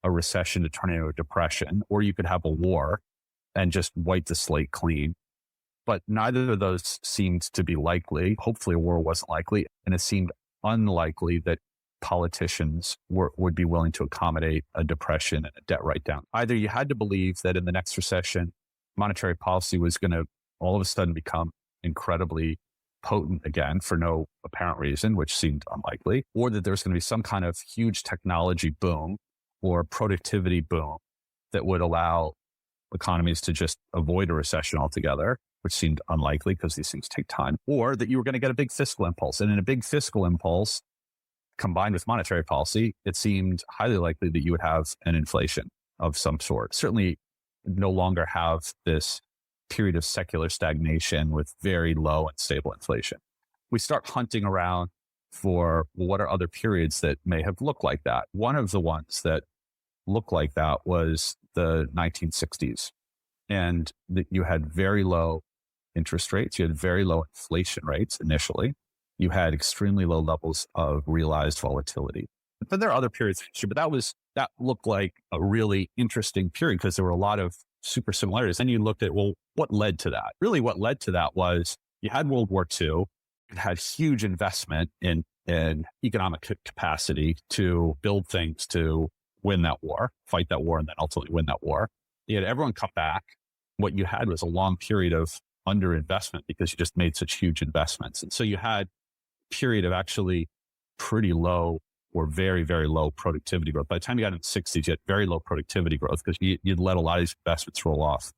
a recession to turn into a depression, or you could have a war and just wipe the slate clean. But neither of those seemed to be likely. Hopefully a war wasn't likely. And it seemed unlikely that politicians would be willing to accommodate a depression and a debt write down. Either you had to believe that in the next recession, monetary policy was going to all of a sudden become incredibly potent again for no apparent reason, which seemed unlikely, or that there's going to be some kind of huge technology boom or productivity boom that would allow economies to just avoid a recession altogether, which seemed unlikely because these things take time, or that you were going to get a big fiscal impulse. And in a big fiscal impulse combined with monetary policy, it seemed highly likely that you would have an inflation of some sort. Certainly no longer have this period of secular stagnation with very low and stable inflation. We start hunting around for what are other periods that may have looked like that. One of the ones that looked like that was the 1960s. And you had very low interest rates. You had very low inflation rates initially. You had extremely low levels of realized volatility. But there are other periods of history, but that looked like a really interesting period because there were a lot of super similarities. Then you looked at, well, what led to that? Really what led to that was you had World War II. It had huge investment in economic capacity to build things to win that war, fight that war, and then ultimately win that war. You had everyone cut back. What you had was a long period of underinvestment because you just made such huge investments. And so you had a period of actually pretty low or very, very low productivity growth. By the time you got into the 60s, you had very low productivity growth because you'd let a lot of these investments roll off.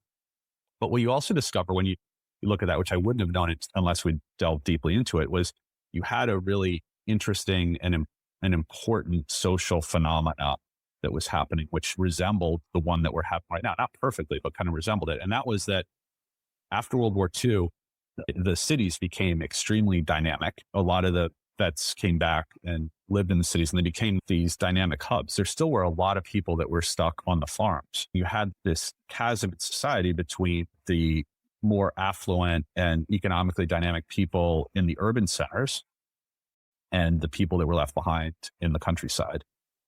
But what you also discover when you look at that, which I wouldn't have known unless we delved deeply into it, was you had a really interesting and an important social phenomena that was happening, which resembled the one that we're having right now. Not perfectly, but kind of resembled it. And that was that after World War II, the cities became extremely dynamic. A lot of the vets came back and lived in the cities, and they became these dynamic hubs. There still were a lot of people that were stuck on the farms. You had this chasm in society between the more affluent and economically dynamic people in the urban centers and the people that were left behind in the countryside.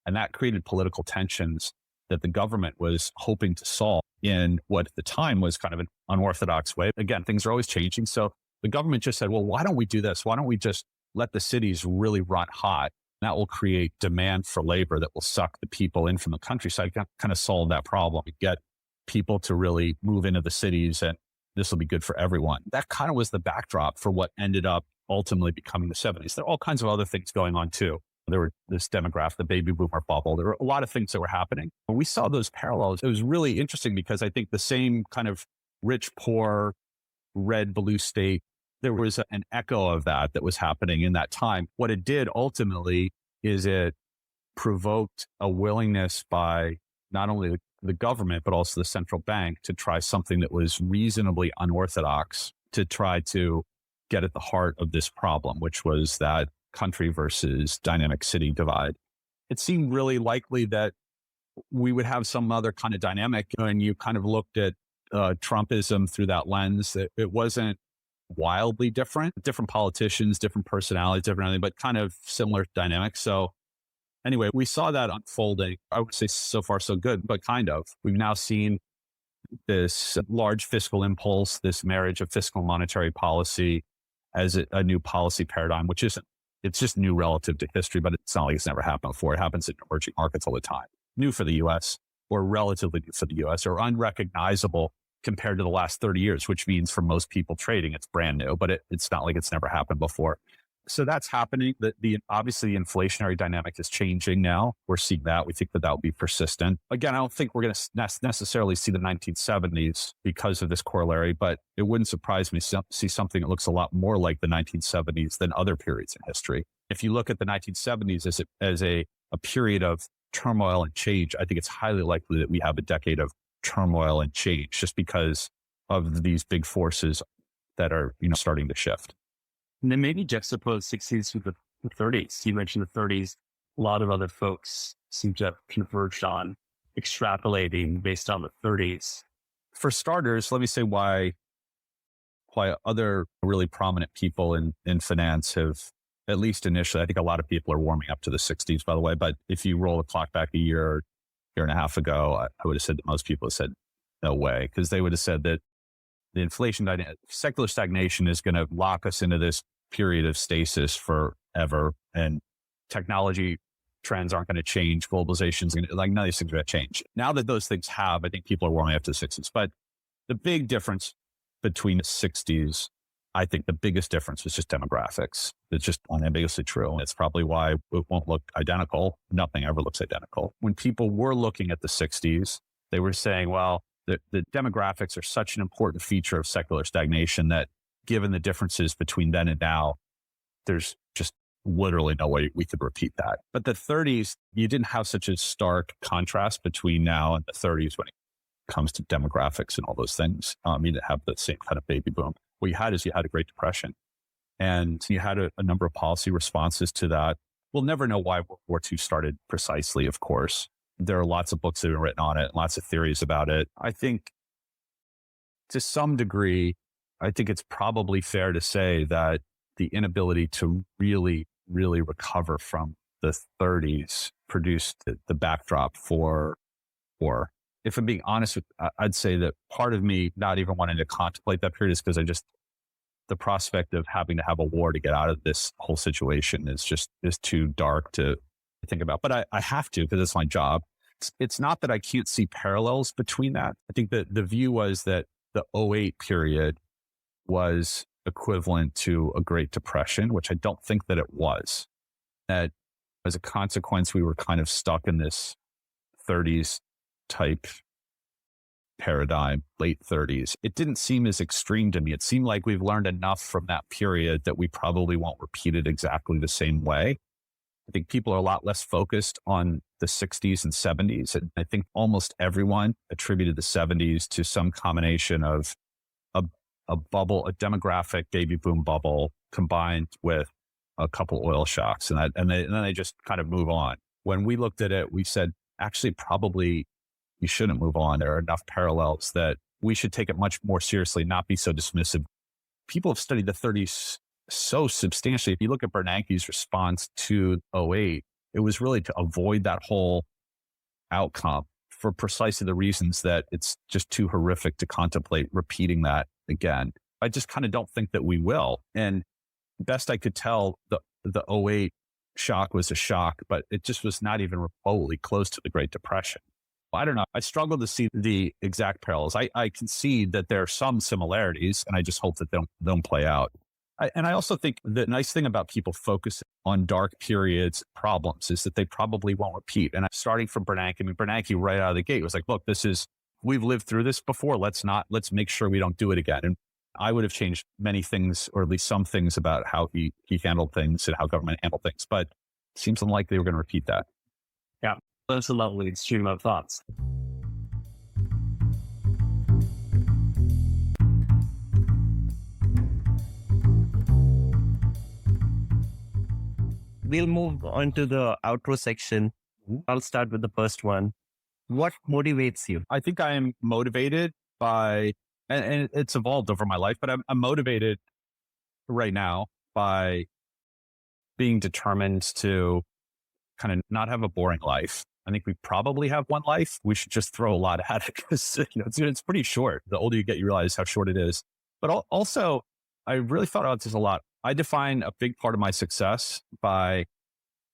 And that created political tensions that the government was hoping to solve in what at the time was kind of an unorthodox way. Again, things are always changing. So the government just said, well, why don't we do this? Why don't we just let the cities really run hot? That will create demand for labor that will suck the people in from the countryside, kind of solve that problem, get people to really move into the cities, and this will be good for everyone. That kind of was the backdrop for what ended up ultimately becoming the 70s. There are all kinds of other things going on too. There were this demographic, the baby boomer bubble. There were a lot of things that were happening. When we saw those parallels, it was really interesting because I think the same kind of rich, poor, red, blue state, there was an echo of that was happening in that time. What it did ultimately is it provoked a willingness by not only the government, but also the central bank to try something that was reasonably unorthodox to try to get at the heart of this problem, which was that country versus dynamic city divide. It seemed really likely that we would have some other kind of dynamic, and you kind of looked at Trumpism through that lens. It wasn't wildly different politicians, different personalities, different everything, but kind of similar dynamics. So anyway, we saw that unfolding. I would say so far so good, but kind of. We've now seen this large fiscal impulse, this marriage of fiscal monetary policy as a new policy paradigm, which isn't, it's just new relative to history, but it's not like it's never happened before. It happens in emerging markets all the time. New for the US, or relatively new for the US, or unrecognizable compared to the last 30 years, which means for most people trading, it's brand new, but it's not like it's never happened before. So that's happening. Obviously, the inflationary dynamic is changing now. We're seeing that. We think that will be persistent. Again, I don't think we're going to necessarily see the 1970s because of this corollary, but it wouldn't surprise me to see something that looks a lot more like the 1970s than other periods in history. If you look at the 1970s as a period of turmoil and change, I think it's highly likely that we have a decade of turmoil and change just because of these big forces that are, starting to shift. And then maybe juxtapose 60s with the 30s. You mentioned the 30s. A lot of other folks seem to have converged on extrapolating based on the 30s. For starters, let me say why other really prominent people in finance have, at least initially, I think a lot of people are warming up to the 60s, by the way. But if you roll the clock back a year and a half ago, I would have said that most people have said no way, because they would have said that the inflation dynamic, secular stagnation is going to lock us into this period of stasis forever, and technology trends aren't going to change. Globalization's going to, none of these things are going to change. Now that those things have, I think people are warming up to the 60s. But the big difference between the 60s, I think the biggest difference was just demographics. It's just unambiguously true. And it's probably why it won't look identical. Nothing ever looks identical. When people were looking at the 60s, they were saying, well, the demographics are such an important feature of secular stagnation that given the differences between then and now, there's just literally no way we could repeat that. But the 30s, you didn't have such a stark contrast between now and the 30s when it comes to demographics and all those things. You didn't have the same kind of baby boom. What you had is you had a Great Depression, and you had a number of policy responses to that. We'll never know why World War II started precisely, of course. There are lots of books that have been written on it, lots of theories about it. I think to some degree, I think it's probably fair to say that the inability to really, really recover from the 30s produced the backdrop for war. If I'm being honest, I'd say that part of me not even wanting to contemplate that period is because the prospect of having to have a war to get out of this whole situation is too dark to think about. But I have to, because it's my job. It's not that I can't see parallels between that. I think that the view was that the '08 period was equivalent to a Great Depression, which I don't think that it was. That as a consequence, we were kind of stuck in this 30s type paradigm, late 30s. It didn't seem as extreme to me. It seemed like we've learned enough from that period that we probably won't repeat it exactly the same way. I think people are a lot less focused on the 60s and 70s. And I think almost everyone attributed the 70s to some combination of a bubble, a demographic baby boom bubble combined with a couple oil shocks. And then they just kind of move on. When we looked at it, we said, actually, probably you shouldn't move on. There are enough parallels that we should take it much more seriously, not be so dismissive. People have studied the 30s so substantially. If you look at Bernanke's response to '08, it was really to avoid that whole outcome for precisely the reasons that it's just too horrific to contemplate repeating that again. I just kind of don't think that we will. And best I could tell, the '08 shock was a shock, but it just was not even remotely close to the Great Depression. I don't know. I struggle to see the exact parallels. I concede that there are some similarities, and I just hope that they don't play out. And I also think the nice thing about people focusing on dark periods problems is that they probably won't repeat. And starting from Bernanke, Bernanke right out of the gate was like, look, we've lived through this before. Let's make sure we don't do it again. And I would have changed many things, or at least some things about how he handled things and how government handled things. But it seems unlikely we're going to repeat that. Yeah, that's a lovely stream of thoughts. We'll move on to the outro section. I'll start with the first one. What motivates you? I think I am motivated by, and it's evolved over my life, but I'm motivated right now by being determined to kind of not have a boring life. I think we probably have one life. We should just throw a lot at it because it's pretty short. The older you get, you realize how short it is. But also, I really thought about this a lot. I define a big part of my success by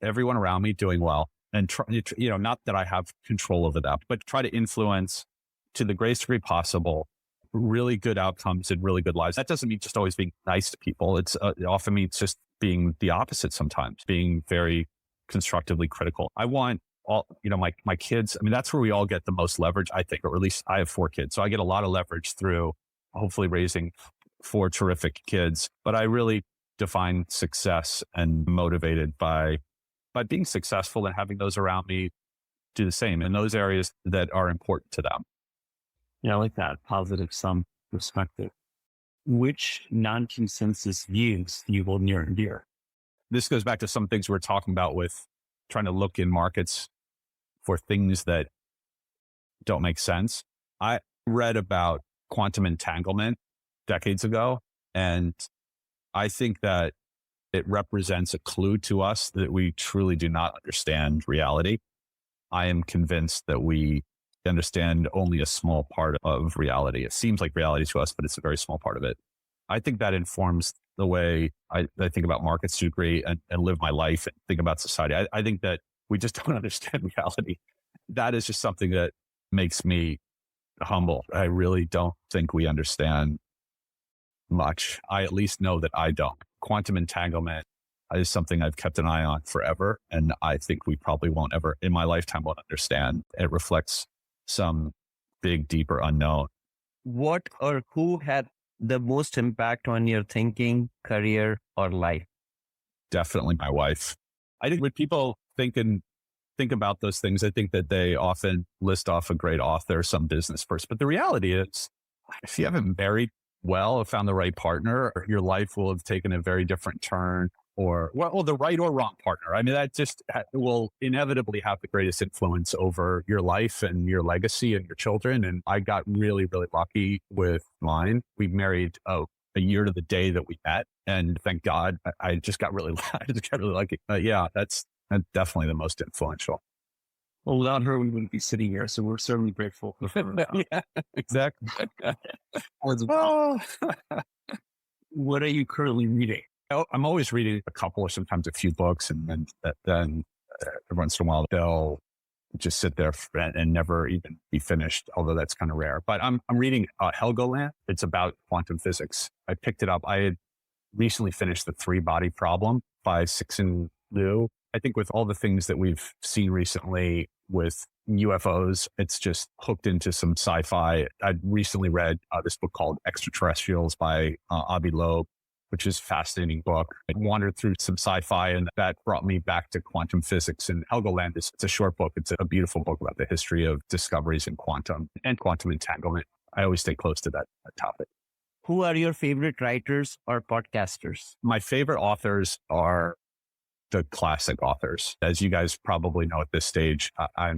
everyone around me doing well, and not that I have control over that, but try to influence to the greatest degree possible really good outcomes and really good lives. That doesn't mean just always being nice to people. It often means just being the opposite sometimes, being very constructively critical. I want all, my kids. I mean, that's where we all get the most leverage, I think, or at least I have 4 kids. So I get a lot of leverage through hopefully raising 4 terrific kids. But I really define success and motivated by being successful and having those around me do the same in those areas that are important to them. Yeah, I like that positive sum perspective. Which non-consensus views you hold near and dear? This goes back to some things we were talking about with trying to look in markets for things that don't make sense. I read about quantum entanglement decades ago, and I think that it represents a clue to us that we truly do not understand reality. I am convinced that we understand only a small part of reality. It seems like reality to us, but it's a very small part of it. I think that informs the way I think about markets to a degree and live my life and think about society. I think that we just don't understand reality. That is just something that makes me humble. I really don't think we understand much. I at least know that I don't. Quantum entanglement is something I've kept an eye on forever. And I think we probably won't ever, in my lifetime, won't understand. It reflects some big, deeper unknown. What or who had the most impact on your thinking, career, or life? Definitely my wife. I think when people think in think about those things, I think that they often list off a great author, some business first. But the reality is, if you haven't married well or found the right partner, your life will have taken a very different turn, or, well, the right or wrong partner. I mean, that just will inevitably have the greatest influence over your life and your legacy and your children. And I got really, really lucky with mine. We married a year to the day that we met. And thank God, I just got really, I just got really lucky. Yeah, that's definitely the most influential. Well, without her, we wouldn't be sitting here. So we're certainly grateful for her. Yeah, exactly. Oh. What are you currently reading? I'm always reading a couple or sometimes a few books. And then every once in a while, they'll just sit there and never even be finished, although that's kind of rare. But I'm reading Helgoland. It's about quantum physics. I picked it up. I had recently finished The Three-Body Problem by Cixin Liu. I think with all the things that we've seen recently with UFOs, it's just hooked into some sci-fi. I recently read this book called Extraterrestrials by Avi Loeb, which is a fascinating book. I wandered through some sci-fi, and that brought me back to quantum physics. And Helgoland it's a short book. It's a beautiful book about the history of discoveries in quantum and quantum entanglement. I always stay close to that topic. Who are your favorite writers or podcasters? My favorite authors are the classic authors. As you guys probably know at this stage, I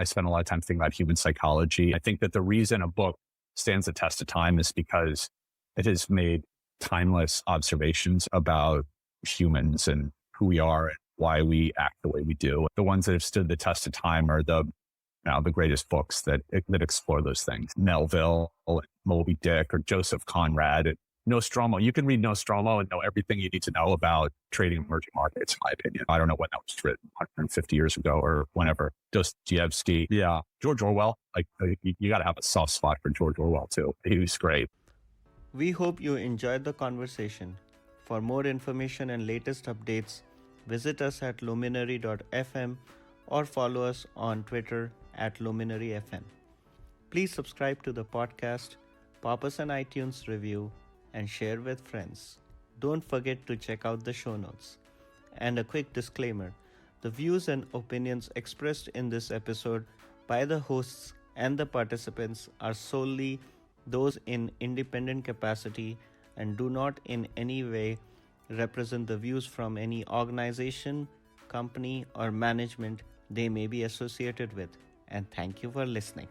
spend a lot of time thinking about human psychology. I think that the reason a book stands the test of time is because it has made timeless observations about humans and who we are and why we act the way we do. The ones that have stood the test of time are the greatest books that explore those things. Melville, Moby Dick, or Joseph Conrad, and Nostromo. You can read Nostromo and know everything you need to know about trading emerging markets, in my opinion. I don't know when that was written, 150 years ago or whenever. Dostoevsky. Yeah. George Orwell. You got to have a soft spot for George Orwell too. He was great. We hope you enjoyed the conversation. For more information and latest updates, visit us at luminary.fm or follow us on Twitter at luminaryfm. Please subscribe to the podcast, pop us an iTunes review, and share with friends. Don't forget to check out the show notes. And a quick disclaimer, the views and opinions expressed in this episode by the hosts and the participants are solely those in independent capacity and do not in any way represent the views from any organization, company, or management they may be associated with. And thank you for listening.